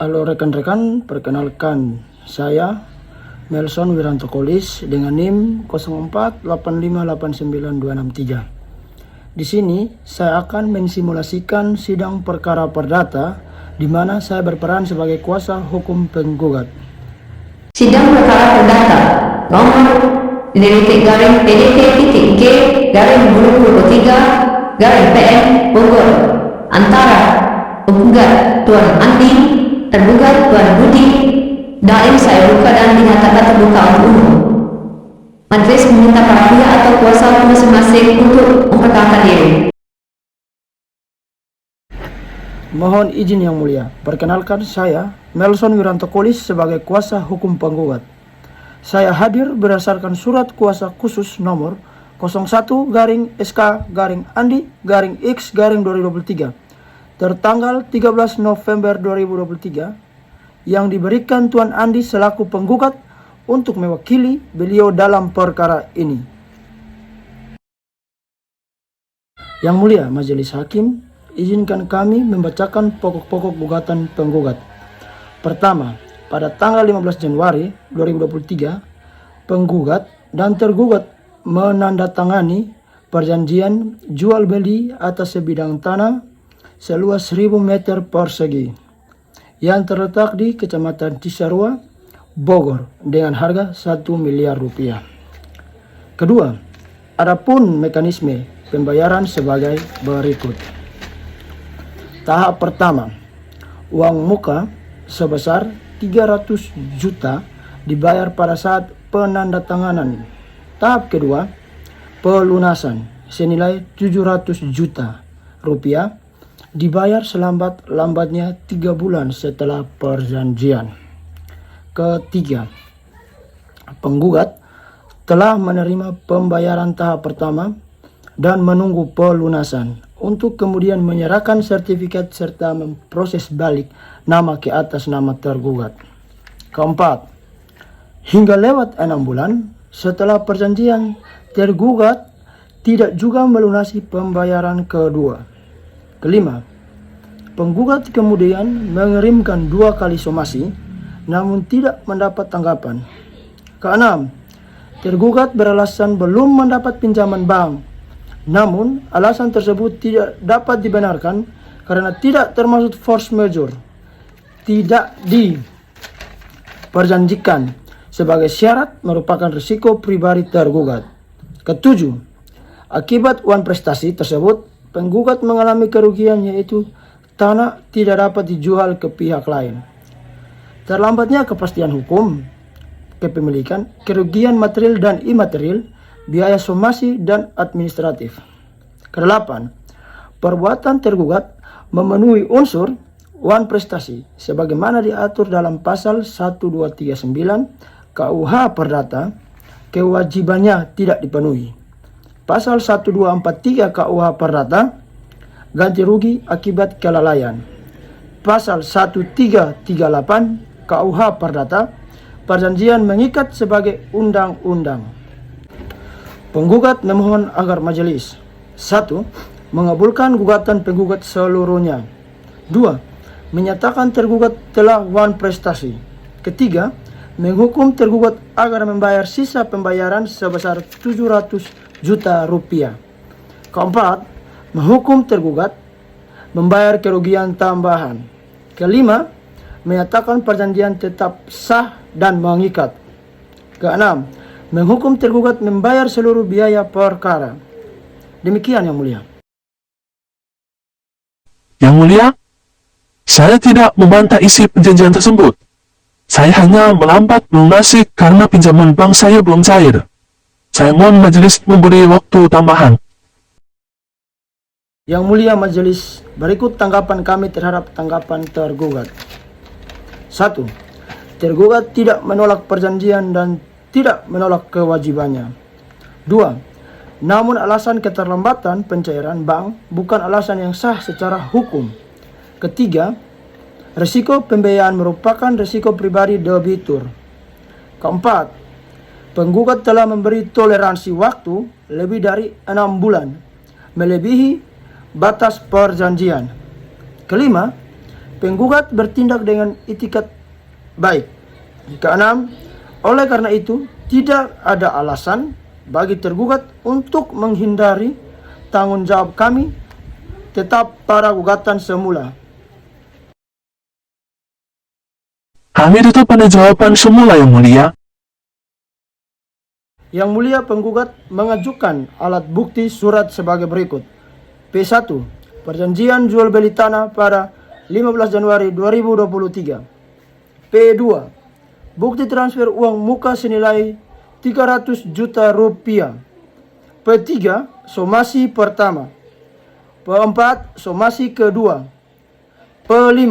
Halo rekan-rekan, perkenalkan saya Melson Wiranto Kolis dengan NIM 04858923. Di sini saya akan mensimulasikan sidang perkara perdata di mana saya berperan sebagai kuasa hukum penggugat. Sidang perkara perdata nomor PDT-PDT-G-2023-PM Bogor antara penggugat Tuan Andi, tergugat Tuan Budi. Dalam saya buka dan dinyatakan terbuka untuk umum. Majelis meminta para pihak atau kuasa hukum masing-masing untuk memperkenalkan diri. Mohon izin yang mulia, perkenalkan saya Melson Wiranto Kolis sebagai kuasa hukum penggugat. Saya hadir berdasarkan surat kuasa khusus nomor 01-SK-Andi-X-2023 tertanggal 13 November 2023 yang diberikan Tuan Andi selaku penggugat untuk mewakili beliau dalam perkara ini. Yang mulia Majelis Hakim, izinkan kami membacakan pokok-pokok gugatan penggugat. Pertama, pada tanggal 15 Januari 2023, penggugat dan tergugat menandatangani perjanjian jual beli atas sebidang tanah seluas 1000 meter persegi yang terletak di Kecamatan Cisarua, Bogor dengan harga 1 miliar rupiah. Kedua, adapun mekanisme pembayaran sebagai berikut. Tahap pertama, uang muka sebesar 300 juta dibayar pada saat penandatanganan. Tahap kedua, pelunasan senilai 700 juta rupiah dibayar selambat-lambatnya 3 bulan setelah perjanjian. Ketiga, penggugat telah menerima pembayaran tahap pertama dan menunggu pelunasan untuk kemudian menyerahkan sertifikat serta memproses balik nama ke atas nama tergugat. Keempat, hingga lewat 6 bulan setelah perjanjian, tergugat tidak juga melunasi pembayaran kedua. Kelima, penggugat kemudian mengirimkan 2 kali somasi namun tidak mendapat tanggapan. Keenam, tergugat beralasan belum mendapat pinjaman bank, namun alasan tersebut tidak dapat dibenarkan karena tidak termasuk force majeure, tidak diperjanjikan sebagai syarat, merupakan risiko pribadi tergugat. Ketujuh, akibat uang prestasi tersebut penggugat mengalami kerugian, yaitu tanah tidak dapat dijual ke pihak lain. Terlambatnya kepastian hukum kepemilikan, kerugian material dan imaterial, biaya somasi dan administratif. Kedelapan, perbuatan tergugat memenuhi unsur uang prestasi sebagaimana diatur dalam pasal 1239 KUH Perdata, kewajibannya tidak dipenuhi. Pasal 1243 KUH Perdata, ganti rugi akibat kelalaian. Pasal 1338 KUH Perdata, perjanjian mengikat sebagai undang-undang. Penggugat memohon agar majelis 1. Mengabulkan gugatan penggugat seluruhnya. 2. Menyatakan tergugat telah wan prestasi. Ketiga, menghukum tergugat agar membayar sisa pembayaran sebesar 700 juta rupiah. Keempat, menghukum tergugat membayar kerugian tambahan. Kelima, menyatakan perjanjian tetap sah dan mengikat. Keenam, menghukum tergugat membayar seluruh biaya perkara. Demikian yang mulia. Yang mulia, saya tidak membantah isi perjanjian tersebut. Saya hanya melambat melunasi karena pinjaman bank saya belum cair. Saya mohon majelis memberi waktu tambahan. Yang mulia majelis, berikut tanggapan kami terhadap tanggapan tergugat. 1. Tergugat tidak menolak perjanjian dan tidak menolak kewajibannya. 2. Namun alasan keterlambatan pencairan bank bukan alasan yang sah secara hukum. Ketiga, risiko pembiayaan merupakan risiko pribadi debitur. Keempat, penggugat telah memberi toleransi waktu lebih dari 6 bulan, melebihi batas perjanjian. Kelima, penggugat bertindak dengan itikat baik. Keenam, oleh karena itu, tidak ada alasan bagi tergugat untuk menghindari tanggung jawab kami tetap pada gugatan semula. Kami tetap pada jawaban semula, Yang Mulia. Yang Mulia, penggugat mengajukan alat bukti surat sebagai berikut. P1. Perjanjian jual beli tanah pada 15 Januari 2023. P2. Bukti transfer uang muka senilai 300 juta rupiah. P3. Somasi pertama. P4. Somasi kedua. P5.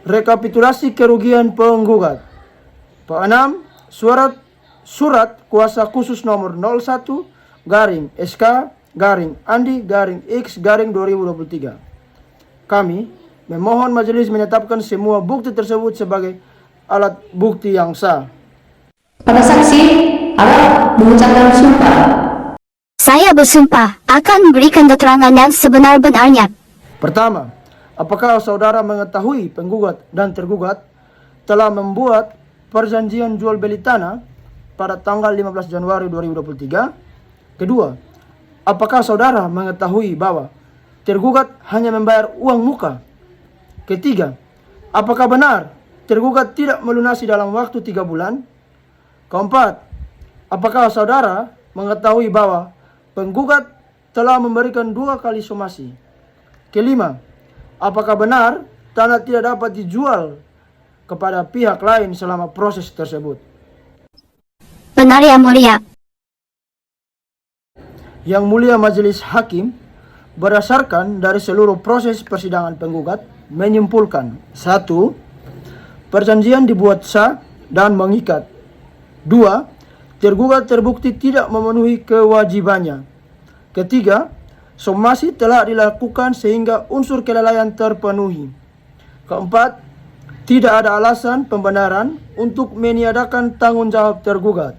Rekapitulasi kerugian penggugat. P6. Surat kuasa khusus nomor 01 garing SK garing Andi garing X garing 2023. Kami memohon majelis menetapkan semua bukti tersebut sebagai alat bukti yang sah. Para saksi harap mengucapkan sumpah. Saya bersumpah akan memberikan keterangan yang sebenar-benarnya. Pertama, apakah saudara mengetahui penggugat dan tergugat telah membuat perjanjian jual beli tanah pada tanggal 15 Januari 2023? Kedua, apakah saudara mengetahui bahwa tergugat hanya membayar uang muka? Ketiga, apakah benar tergugat tidak melunasi dalam waktu 3 bulan? Keempat, apakah saudara mengetahui bahwa penggugat telah memberikan 2 kali somasi? Kelima, apakah benar tanah tidak dapat dijual kepada pihak lain selama proses tersebut? Benar, Yang Mulia. Yang Mulia Majelis Hakim, berdasarkan dari seluruh proses persidangan penggugat, menyimpulkan: 1. Perjanjian dibuat sah dan mengikat. 2. Tergugat terbukti tidak memenuhi kewajibannya. Ketiga, somasi telah dilakukan sehingga unsur kelalaian terpenuhi. Keempat, tidak ada alasan pembenaran untuk meniadakan tanggung jawab tergugat.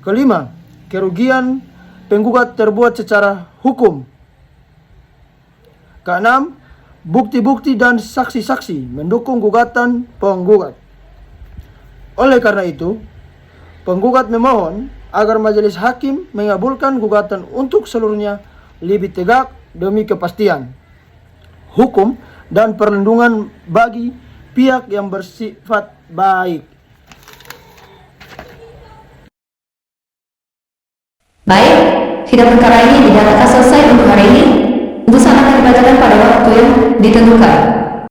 Kelima, kerugian penggugat terbuat secara hukum. Keenam, bukti-bukti dan saksi-saksi mendukung gugatan penggugat. Oleh karena itu, penggugat memohon agar majelis hakim mengabulkan gugatan untuk seluruhnya lebih tegak demi kepastian hukum dan perlindungan bagi pihak yang bersifat baik. Baik, sidang perkara ini dinyatakan selesai untuk hari ini. Putusan akan dibacakan pada waktu yang ditentukan.